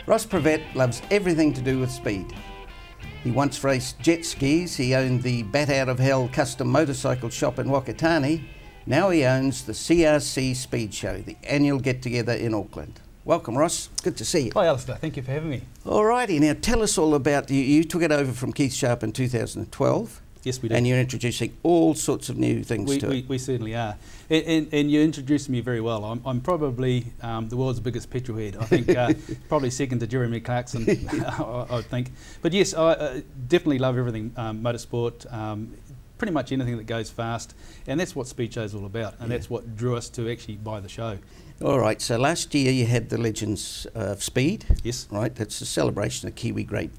Ross Prevette loves everything to do with speed. He once raced jet skis, he owned the Bat Out of Hell custom motorcycle shop in Whakatane. Now he owns the CRC Speedshow, the annual get-together in Auckland. Welcome, Ross. Good to see you. Hi, Alastair. Thank you for having me. Alrighty, now tell us all about you. You took it over from Keith Sharp in 2012. Yes, we did. And you're introducing all sorts of new things to it. We certainly are. And you introduced me very well. I'm probably the world's biggest petrolhead. I think probably second to Jeremy Clarkson, I think. But yes, I definitely love everything motorsport, pretty much anything that goes fast. And that's what Speedshow is all about. And that's what drew us to actually buy the show. All right, so last year you had the Legends of Speed. Yes. Right, that's a celebration of great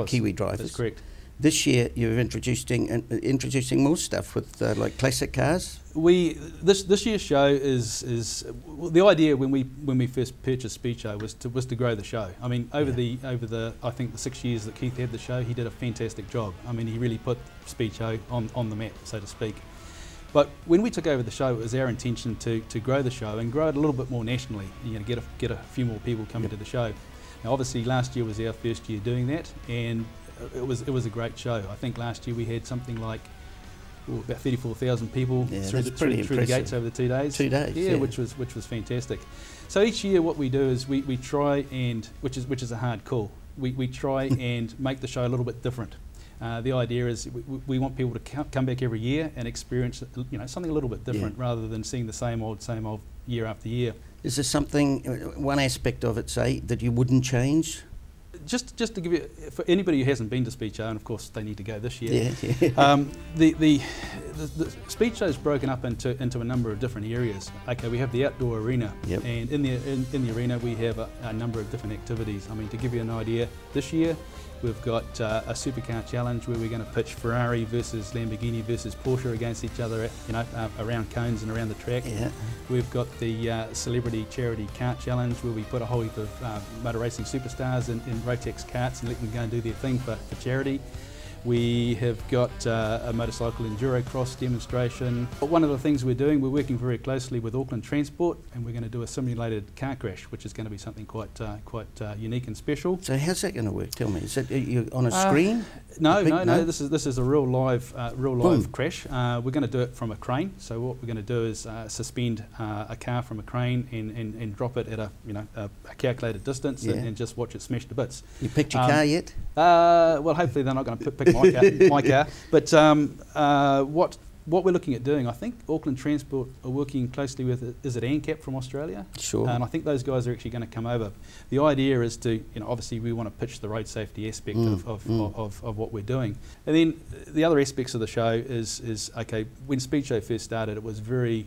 Kiwi drivers. That's correct. This year you're introducing more stuff with like classic cars. This year's show is the idea when we first purchased Speedshow was to grow the show. I mean, over the I think the 6 years that Keith had the show, he did a fantastic job. I mean, he really put Speedshow on the map, so to speak. But when we took over the show, it was our intention to grow the show and grow it a little bit more nationally. You know, get a few more people coming to the show. Now, obviously, last year was our first year doing that, and it was a great show. I think last year we had something like about 34,000 people through the gates over the 2 days. 2 days, yeah. which was fantastic. So each year, what we do is we try and which is a hard call. We try and make the show a little bit different. The idea is we want people to come back every year and experience something a little bit different rather than seeing the same old year after year. Is there something, one aspect of it, say, that you wouldn't change? Just to give you, for anybody who hasn't been to Speedshow, and of course they need to go this year, the Speedshow is broken up into a number of different areas. Okay, we have the outdoor arena, and in the arena we have a number of different activities. I mean, to give you an idea, this year we've got a supercar challenge where we're going to pitch Ferrari versus Lamborghini versus Porsche against each other, around cones and around the track. Yeah. We've got the celebrity charity kart challenge where we put a whole heap of motor racing superstars in Rotex karts and let them go and do their thing for charity. We have got a motorcycle enduro cross demonstration. But one of the things we're doing, we're working very closely with Auckland Transport, and we're going to do a simulated car crash, which is going to be something quite unique and special. So how's that going to work? Tell me, is it on a screen? No. This is a real live crash. We're going to do it from a crane. So what we're going to do is suspend a car from a crane and drop it at a calculated distance and just watch it smash to bits. You picked your car yet? Well, hopefully they're not going to pick my car. But what we're looking at doing, I think Auckland Transport are working closely with, is it ANCAP from Australia? Sure. And I think those guys are actually going to come over. The idea is to, obviously we want to pitch the road safety aspect of what we're doing. And then the other aspects of the show is okay, when Speedshow first started, it was very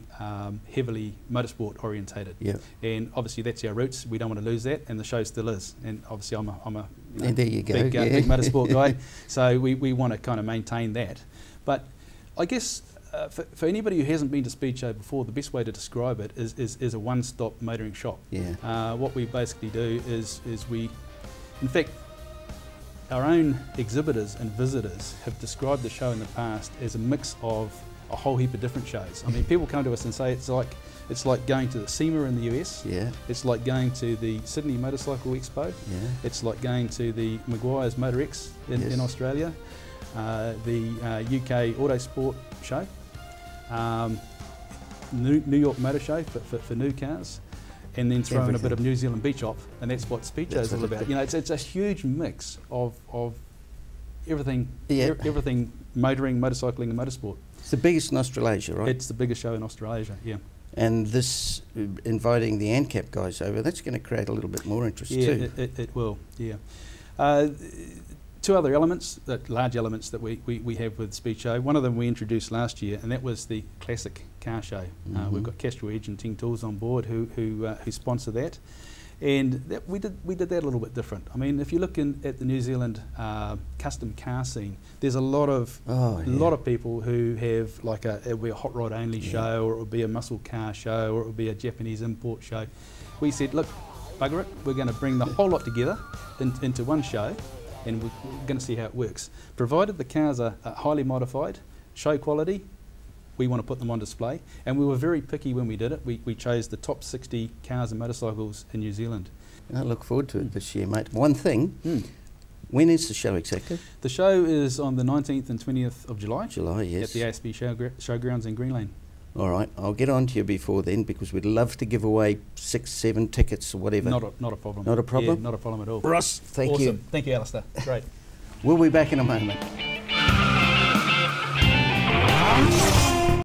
heavily motorsport orientated. Yep. And obviously that's our roots. We don't want to lose that, and the show still is. And obviously I'm a there you go. Big motorsport guy, so we want to kind of maintain that. But I guess for anybody who hasn't been to Speedshow before, the best way to describe it is a one-stop motoring shop. Yeah. What we basically do is we, in fact, our own exhibitors and visitors have described the show in the past as a mix of a whole heap of different shows. I mean, people come to us and say it's like going to the SEMA in the US. Yeah. It's like going to the Sydney Motorcycle Expo. Yeah. It's like going to the Maguire's Motor X in Australia. The UK Autosport Show, New York Motor Show for new cars, and then throw in a bit of New Zealand Beach Op, and that's what Speedshow is all about. It's a huge mix of everything, everything motoring, motorcycling, and motorsport. It's the biggest in Australasia, right? It's the biggest show in Australasia, yeah. And this, inviting the ANCAP guys over, that's going to create a little bit more interest too. It will, yeah. Two other elements, large elements that we have with Speedshow. One of them we introduced last year, and that was the classic car show. We've got Castro Edge and Ting Tools on board who sponsor that, and we did that a little bit different. I mean, if you look at the New Zealand custom car scene, there's a lot of people who have it'll be a hot rod only show, or it will be a muscle car show, or it will be a Japanese import show. We said, look, bugger it, we're going to bring the whole lot together into one show, and we're going to see how it works. Provided the cars are highly modified, show quality, we want to put them on display. And we were very picky when we did it. We chose the top 60 cars and motorcycles in New Zealand. I look forward to it this year, mate. One thing, when is the show exactly? The show is on the 19th and 20th of July. July, yes. At the ASB Showgrounds in Green Lane. All right, I'll get on to you before then because we'd love to give away 6, 7 tickets or whatever. Not a problem. Not a problem? Yeah, not a problem at all. Ross, thank awesome. you. Thank you, Alastair. Great. We'll be back in a moment.